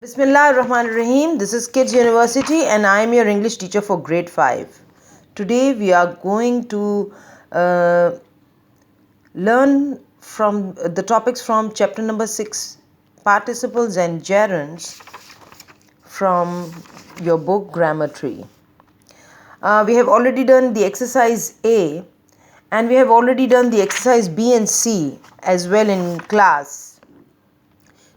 Bismillah ar-Rahman ar-Rahim. This is Kids University and I am your English teacher for grade 5. Today we are going to learn from the topics from chapter number 6, participles and gerunds, from your book Grammar Tree. We have already done the exercise A and we have already done the exercise B and C as well in class.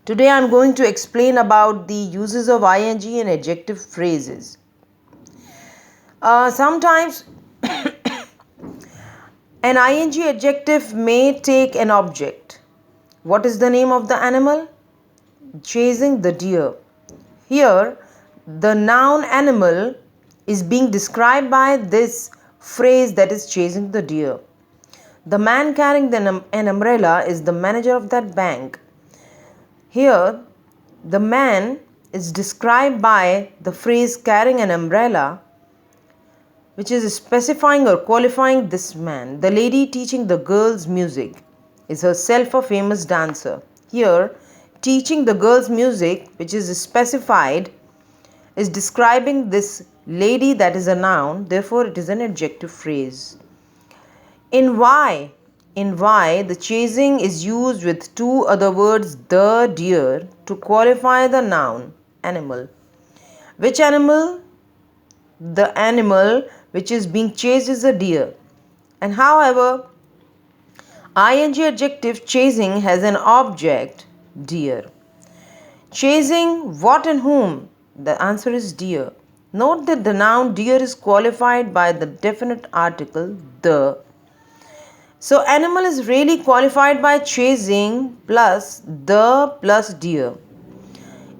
Today I am going to explain about the uses of ing and adjective phrases. Sometimes an ing adjective may take an object. What is the name of the animal? Chasing the deer. Here, the noun animal is being described by this phrase, that is chasing the deer. The man carrying an umbrella is the manager of that bank. Here, the man is described by the phrase carrying an umbrella, which is specifying or qualifying this man. The lady teaching the girls music is herself a famous dancer. Here, teaching the girls music, which is specified, is describing this lady, that is a noun, therefore it is an adjective phrase. In why, the chasing is used with two other words, the deer, to qualify the noun animal. Which animal? The animal which is being chased is a deer. And however, ing adjective chasing has an object, deer. Chasing what and whom? The answer is deer. Note that the noun deer is qualified by the definite article, the. So animal is really qualified by chasing plus the plus deer.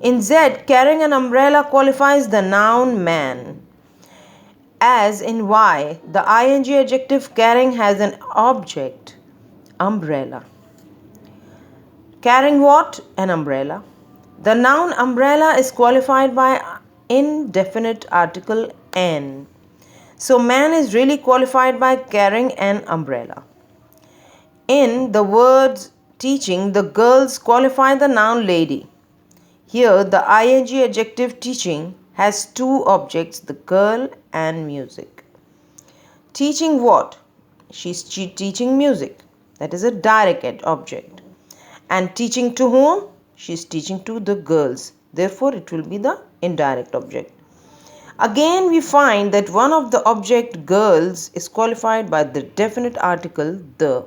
In Z, carrying an umbrella qualifies the noun man. As in Y, the ing adjective carrying has an object, umbrella. Carrying what? An umbrella. The noun umbrella is qualified by indefinite article an. So man is really qualified by carrying an umbrella. In the words teaching, the girls qualify the noun lady. Here, the ing adjective teaching has two objects, the girl and music. Teaching what? She's teaching music. That is a direct object. And teaching to whom? She's teaching to the girls. Therefore, it will be the indirect object. Again, we find that one of the object girls is qualified by the definite article, the.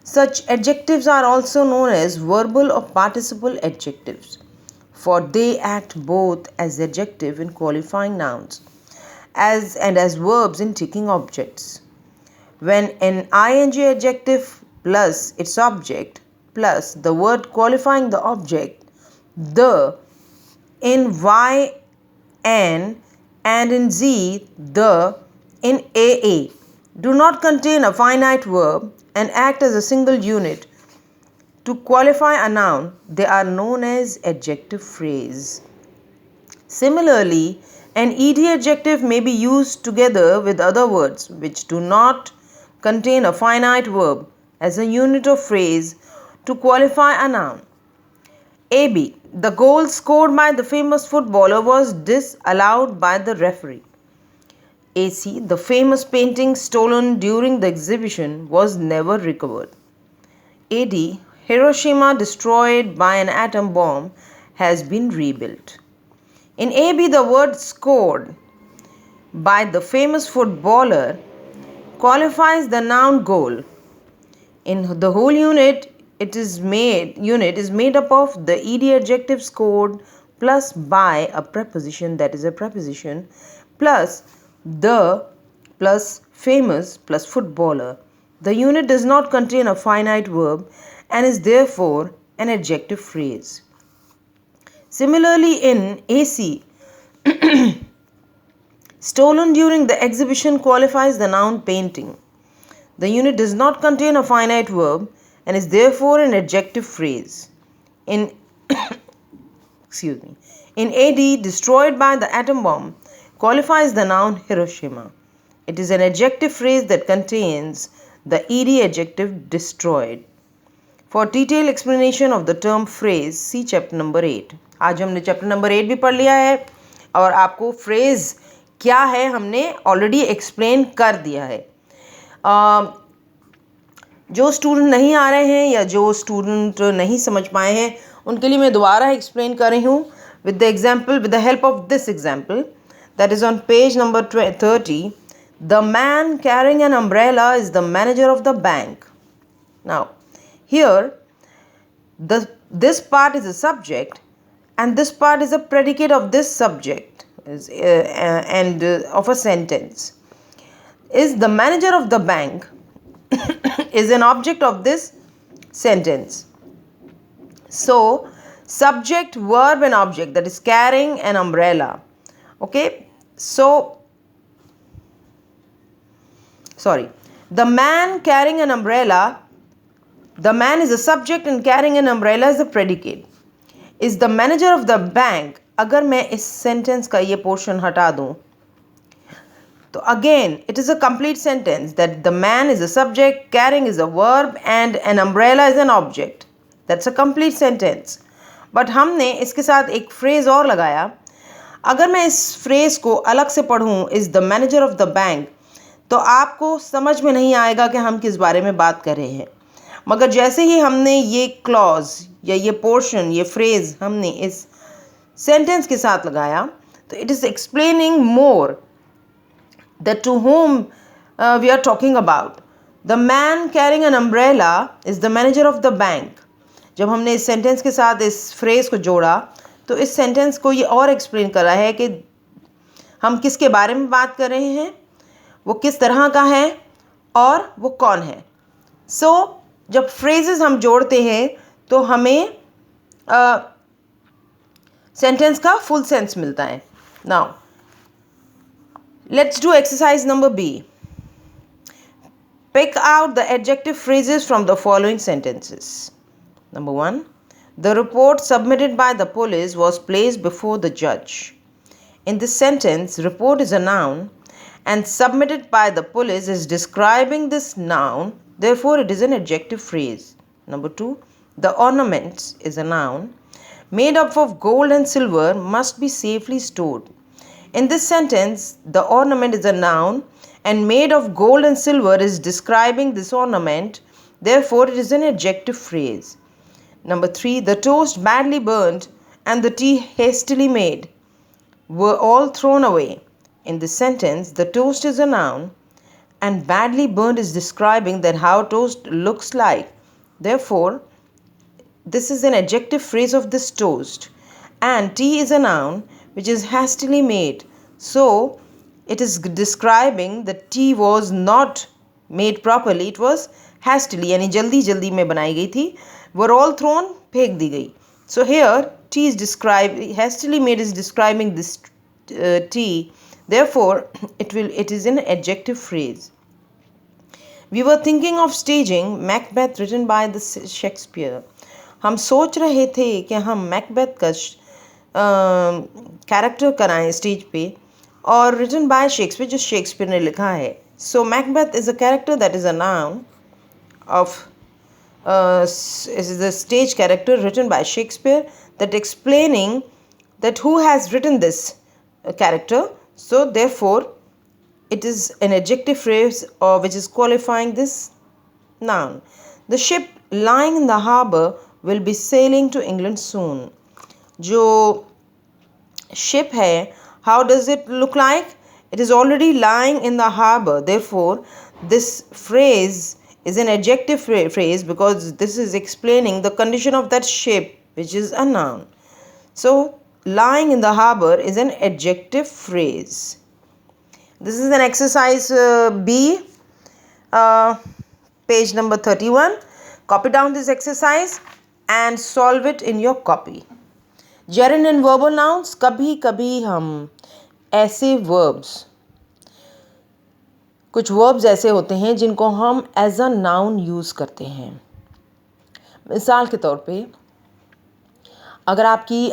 Such adjectives are also known as verbal or participle adjectives, for they act both as adjective in qualifying nouns and as verbs in ticking objects. When an ing adjective plus its object plus the word qualifying the object, the, in Y, an, and in Z, the, in AA, do not contain a finite verb and act as a single unit to qualify a noun, they are known as adjective phrase. Similarly, an ed adjective may be used together with other words which do not contain a finite verb as a unit of phrase to qualify a noun. AB. The goal scored by the famous footballer was disallowed by the referee. AC. The famous painting stolen during the exhibition was never recovered. AD. Hiroshima, destroyed by an atom bomb, has been rebuilt. In AB, the word scored by the famous footballer qualifies the noun goal. In the whole unit, it is made up of the ed adjective scored plus by a preposition, that is a preposition, plus the plus famous plus footballer. The unit does not contain a finite verb and is therefore an adjective phrase. Similarly, in AC, stolen during the exhibition qualifies the noun painting. The unit does not contain a finite verb and is therefore an adjective phrase. In AD, destroyed by the atom bomb qualifies the noun Hiroshima. It is an adjective phrase that contains the ed adjective destroyed. For detailed explanation of the term phrase, see chapter number 8. आज हमने chapter number 8 भी पढ़ लिया है और आपको phrase क्या है हमने ऑलरेडी एक्सप्लेन कर दिया है। जो स्टूडेंट नहीं आ रहे हैं या जो स्टूडेंट नहीं समझ पाए हैं उनके लिए मैं दोबारा एक्सप्लेन कर रही हूँ with the example, with the help of this example that is on page number 30. The man carrying an umbrella is the manager of the bank. Now here this part is a subject and this part is a predicate of this subject and of a sentence. Is the manager of the bank is an object of this sentence. So subject, verb and object, that is carrying an umbrella. Okay, so sorry, the man carrying an umbrella, the man is a subject and carrying an umbrella is a predicate. Is the manager of the bank, अगर मैं इस sentence का ये portion हटा दूँ तो again it is a complete sentence that the man is a subject, carrying is a verb and an umbrella is an object. That's a complete sentence. But हमने इसके साथ एक फ्रेज़ और लगाया. अगर मैं इस फ्रेज़ को अलग से पढ़ूँ, is the manager of the bank, तो आपको समझ में नहीं आएगा कि हम किस बारे में बात कर रहे हैं. मगर जैसे ही हमने ये क्लॉज या ये पोर्शन, ये फ्रेज़ हमने इस सेंटेंस के साथ लगाया तो it is explaining more that to whom we are talking about. The man carrying an umbrella is the manager of the bank. जब हमने इस सेंटेंस के साथ इस फ्रेज़ को जोड़ा तो इस सेंटेंस को ये और एक्सप्लेन करा है कि हम किसके बारे में बात कर रहे हैं, वो किस तरह का है और वो कौन है. सो जब फ्रेजेस हम जोड़ते हैं तो हमें सेंटेंस का फुल सेंस मिलता है. Now let's do exercise number B. Pick out the adjective phrases from the following sentences. Number 1. The report submitted by the police was placed before the judge. In this sentence, report is a noun and submitted by the police is describing this noun. Therefore, it is an adjective phrase. Number 2. The ornaments is a noun made up of gold and silver must be safely stored. In this sentence, the ornament is a noun and made of gold and silver is describing this ornament. Therefore, it is an adjective phrase. Number 3. The toast badly burnt and the tea hastily made were all thrown away. In this sentence, the toast is a noun and badly burnt is describing that how toast looks like. Therefore, this is an adjective phrase of this toast. And tea is a noun which is hastily made. So, it is describing that tea was not made properly. It was hastily, यानी जल्दी जल्दी में बनाई गई थी. Were all thrown, फेंक दी गई. So here tea is described, hastily made is describing this tea. Therefore, it is an adjective phrase. We were thinking of staging Macbeth written by the Shakespeare. हम सोच रहे थे कि हम मैकबेथ का character कराएं स्टेज पे और written by Shakespeare, जो शेक्सपियर ने लिखा है. So Macbeth is a character that is a noun of is the stage character written by Shakespeare that explaining that who has written this character. So therefore it is an adjective phrase which is qualifying this noun. The ship lying in the harbor will be sailing to England soon. जो ship है, how does it look like? It is already lying in the harbor. Therefore this phrase is an adjective phrase because this is explaining the condition of that ship, which is a noun. So lying in the harbor is an adjective phrase. This is an exercise B, page number 31. Copy down this exercise and solve it in your copy. Gerund and verbal nouns. कभी कभी हम ऐसे verbs, कुछ verbs ऐसे होते हैं जिनको हम एज अ नाउन यूज़ करते हैं. मिसाल के तौर पे अगर आपकी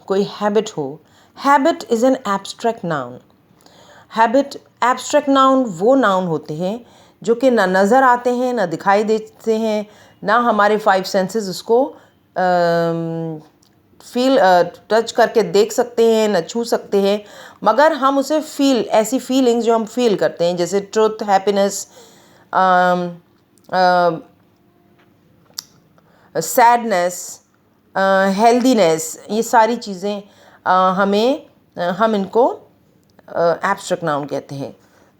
कोई हैबिट हो, habit is an abstract noun. Habit abstract noun वो नाउन होते हैं जो कि ना नज़र आते हैं, ना दिखाई देते हैं, ना हमारे 5 सेंसेस उसको टच करके देख सकते हैं, न छू सकते हैं, मगर हम उसे ऐसी फीलिंग्स जो हम फील करते हैं, जैसे ट्रुथ, हैप्पीनेस, सैडनेस, हेल्दीनेस, ये सारी चीज़ें हम इनको एब्स्ट्रैक्ट नाउन कहते हैं।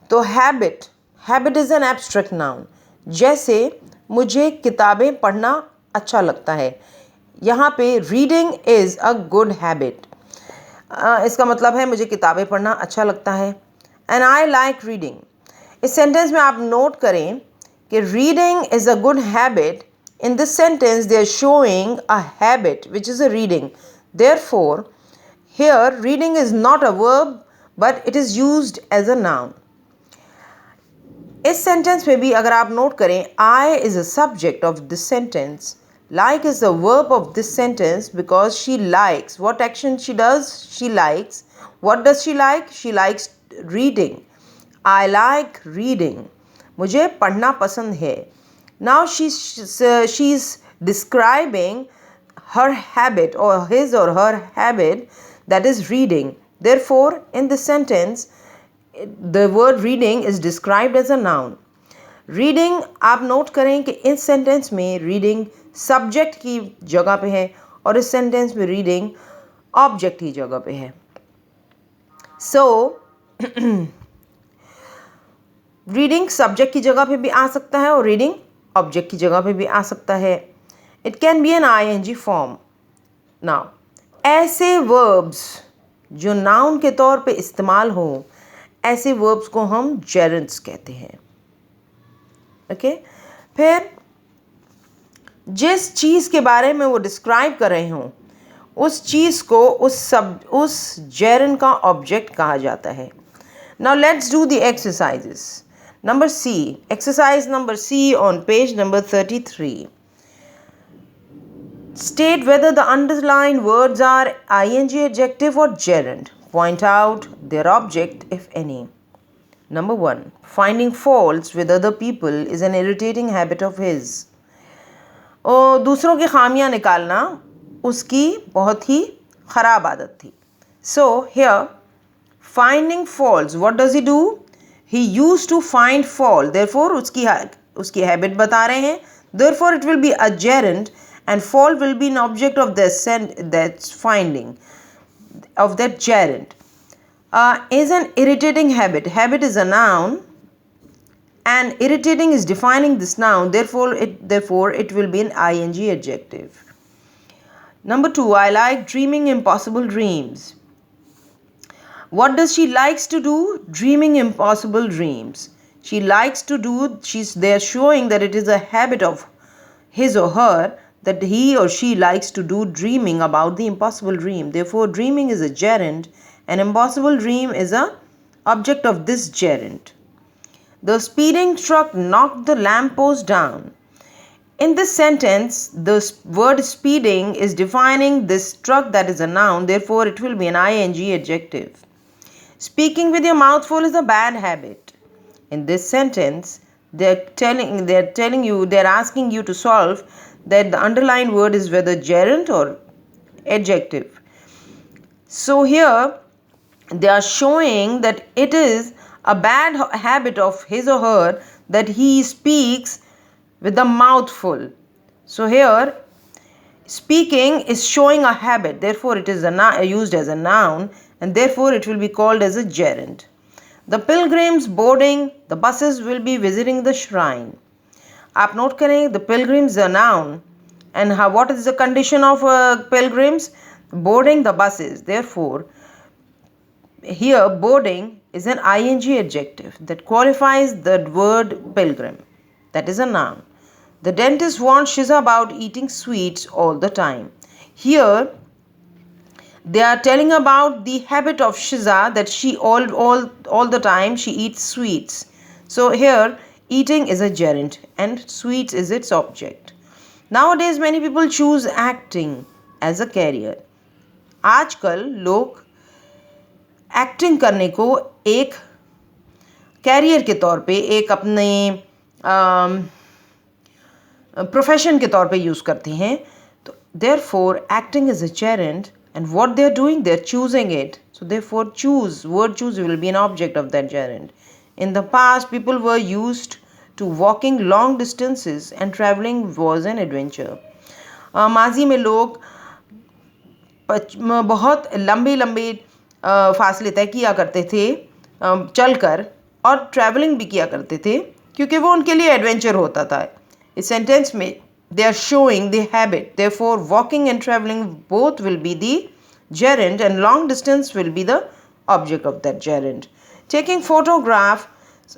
तो habit is an abstract noun. जैसे मुझे किताबें पढ़ना अच्छा लगता है, यहाँ पे reading is a good habit. इसका मतलब है मुझे किताबें पढ़ना अच्छा लगता है। And I like reading. इस सेंटेंस में आप नोट करें कि reading is a good habit. In this sentence, they are showing a habit, which is a reading. Therefore, here reading is not a verb, but it is used as a noun. इस sentence में भी अगर आप note करें, I is a subject of this sentence. Like is the verb of this sentence because she likes. What action she does? She likes. What does she like? She likes reading. I like reading. मुझे पढ़ना पसंद है. Now she's describing her habit or his or her habit, that is reading. Therefore, in this sentence, the word reading is described as a noun. Reading, आप note करें कि इस sentence में reading subject की जगह पे है और इस सेंटेंस में रीडिंग ऑब्जेक्ट की जगह पे है. सो रीडिंग सब्जेक्ट की जगह पे भी आ सकता है और रीडिंग ऑब्जेक्ट की जगह पे भी आ सकता है. It can be an ING form. Now ऐसे वर्ब्स जो नाउन के तौर पे इस्तेमाल हो, ऐसे वर्ब्स को हम जेरेंड्स कहते हैं. ओके फिर जिस चीज़ के बारे में वो डिस्क्राइब कर रहे हों, उस चीज़ को उस जेरेंड का ऑब्जेक्ट कहा जाता है. Now let's do the exercises. Number C, exercise number C on page number 33. State whether the underlined words are ing adjective or gerund. Point out their object, if any. Number 1, finding faults with other people is an irritating habit of his. और दूसरों की खामियां निकालना उसकी बहुत ही ख़राब आदत थी. So here, finding faults, what does he do? He used to find fault. Therefore, उसकी habit बता रहे हैं. Therefore, it will be a gerund and fault will be an object of that's finding of that gerund. Is an irritating habit. Habit is a noun and irritating is defining this noun. Therefore, it will be an ing adjective. Number 2, I like dreaming impossible dreams. What does she likes to do? Dreaming impossible dreams. She likes to do, they're showing that it is a habit of his or her that he or she likes to do dreaming about the impossible dream. Therefore, dreaming is a gerund and impossible dream is a object of this gerund. The speeding truck knocked the lamppost down. In this sentence, the word speeding is defining this truck, that is a noun. Therefore, it will be an ing adjective. Speaking with your mouth full is a bad habit. In this sentence, they're asking you to solve that the underlined word is whether gerund or adjective. So here, they are showing that it is a bad habit of his or her that he speaks with the mouth full. So here, speaking is showing a habit. Therefore, it is used as a noun. And therefore it will be called as a gerund. The pilgrims boarding the buses will be visiting the shrine. आप note करें, the pilgrims are noun. And what is the condition of pilgrims? Boarding the buses. Therefore, here boarding is an ing adjective that qualifies the word pilgrim. That is a noun. The dentist warned Shiza about eating sweets all the time. Here, they are telling about the habit of Shiza, that she all the time she eats sweets. So here eating is a gerund and sweets is its object. Nowadays many people choose acting as a career. आजकल लोग acting करने को एक career के तौर पे, एक अपने प्रोफेशन के तौर पे यूज़ करते हैं. तो therefore acting as a gerund, and what they're doing, they're choosing it. So therefore choose, word choose will be an object of that gerund. In the past, people were used to walking long distances and traveling was an adventure. माजी में लोग बहुत लंबे लंबे फासले तय किया करते थे चलकर, और ट्रैवलिंग भी किया करते थे क्योंकि वो उनके लिए एडवेंचर होता था. इस सेंटेंस में they are showing the habit. Therefore, walking and traveling both will be the gerund and long distance will be the object of that gerund. Taking photograph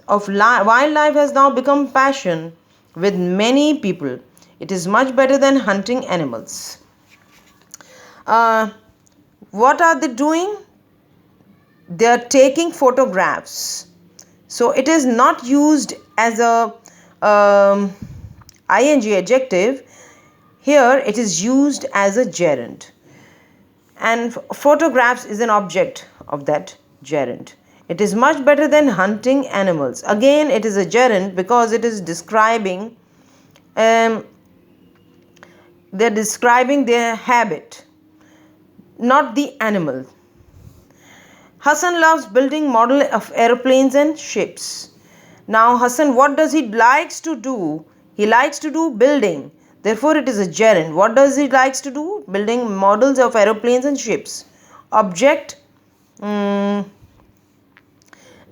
of wildlife has now become passion with many people. It is much better than hunting animals. What are they doing? They are taking photographs. So it is not used as a ing adjective. Here it is used as a gerund. And photographs is an object of that gerund. It is much better than hunting animals. Again, it is a gerund because it is describing, they're describing their habit, not the animal. Hassan loves building model of aeroplanes and ships. Now Hassan, what does he likes to do? He likes to do building. Therefore it is a gerund. What does he likes to do? Building models of aeroplanes and ships. Object,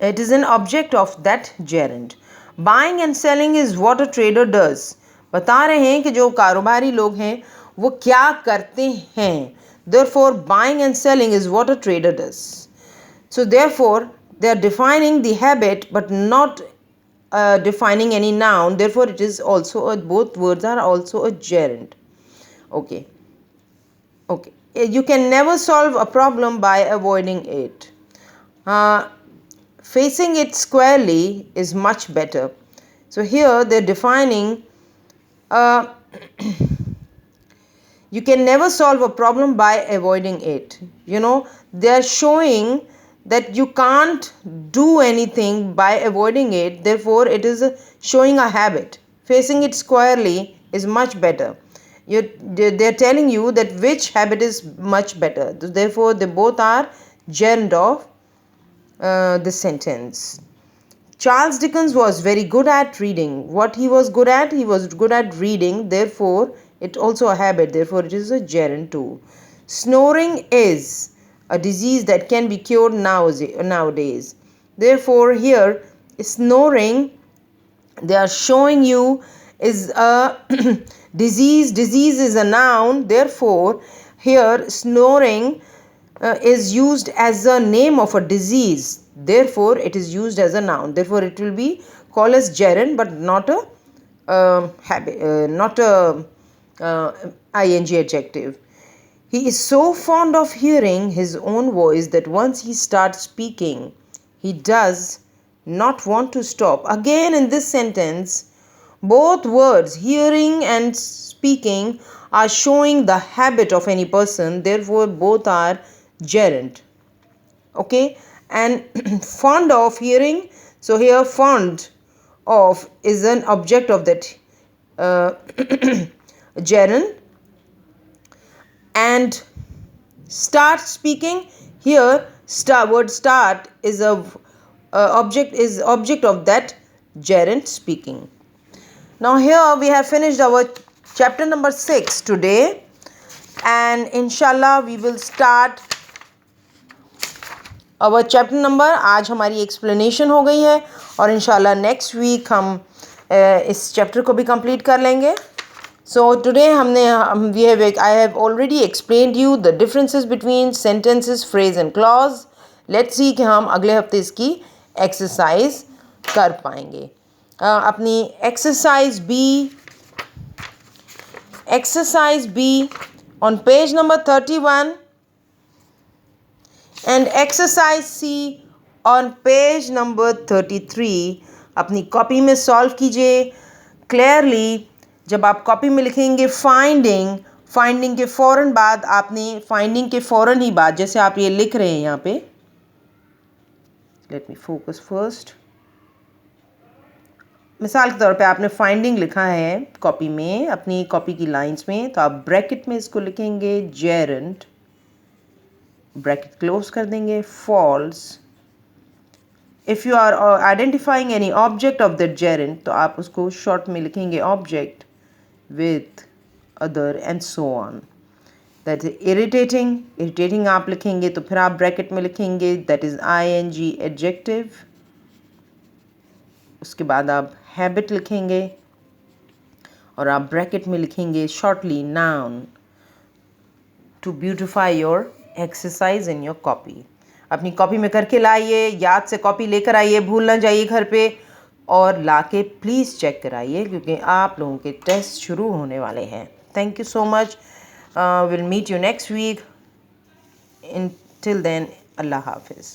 it is an object of that gerund. Buying and selling is what a trader does. बता रहे हैं कि जो कारोबारी लोग हैं वो क्या करते हैं. Therefore buying and selling is what a trader does. So therefore they are defining the habit but not defining any noun. Therefore it is also both words are also a gerund. Okay. You can never solve a problem by avoiding it. Facing it squarely is much better. So here they're defining you can never solve a problem by avoiding it. They're showing that you can't do anything by avoiding it. Therefore it is showing a habit. Facing it squarely is much better. They're telling you that which habit is much better. Therefore they both are gerund of the sentence. Charles Dickens was very good at reading. What he was good at? He was good at reading. Therefore it also a habit. Therefore it is a gerund too. Snoring is a disease that can be cured nowadays. Therefore here snoring, they are showing you, is a disease. Disease is a noun. Therefore here snoring is used as a name of a disease. Therefore it is used as a noun. Therefore it will be called as gerund but not a habit, not a ing adjective. He is so fond of hearing his own voice that once he starts speaking, he does not want to stop. Again, in this sentence, both words, hearing and speaking, are showing the habit of any person. Therefore, both are gerund. Okay, and fond of hearing. So here, fond of is an object of that gerund. And start speaking, here word start is object of that gerund speaking. Now here we have finished our chapter number 6 today, and inshallah we will start our chapter number. आज हमारी explanation हो गई है और inshallah next week हम इस chapter को भी complete कर लेंगे. So today I have already explained you the differences between sentences, phrase and clause. Let's see कि हम अगले हफ्ते इसकी exercise कर पाएंगे. अपनी exercise B on page number 31 and exercise C on page number 33 अपनी कॉपी में सॉल्व कीजिए. क्लियरली जब आप कॉपी में लिखेंगे फाइंडिंग के फ़ौरन बाद आपने फाइंडिंग के फ़ौरन ही बाद, जैसे आप ये लिख रहे हैं यहाँ पे, लेट मी फोकस फर्स्ट, मिसाल के तौर पे आपने फाइंडिंग लिखा है कॉपी में, अपनी कॉपी की लाइंस में, तो आप ब्रैकेट में इसको लिखेंगे जेरेंट, ब्रैकेट क्लोज कर देंगे, false. If you are identifying any object of that gerund, तो आप उसको शॉर्ट में लिखेंगे object with other and so on. That is irritating, irritating आप लिखेंगे तो फिर आप ब्रैकेट में लिखेंगे दैट इज ING एडजेक्टिव। उसके बाद आप हैबिट लिखेंगे और आप ब्रैकेट में लिखेंगे shortly noun to beautify your exercise in your copy. अपनी कॉपी में करके लाइए, याद से कॉपी लेकर आइए, भूल ना जाइए घर पे, और लाके प्लीज़ चेक कराइए क्योंकि आप लोगों के टेस्ट शुरू होने वाले हैं। Thank you so much, will meet you next week. Till then, अल्लाह हाफिज़।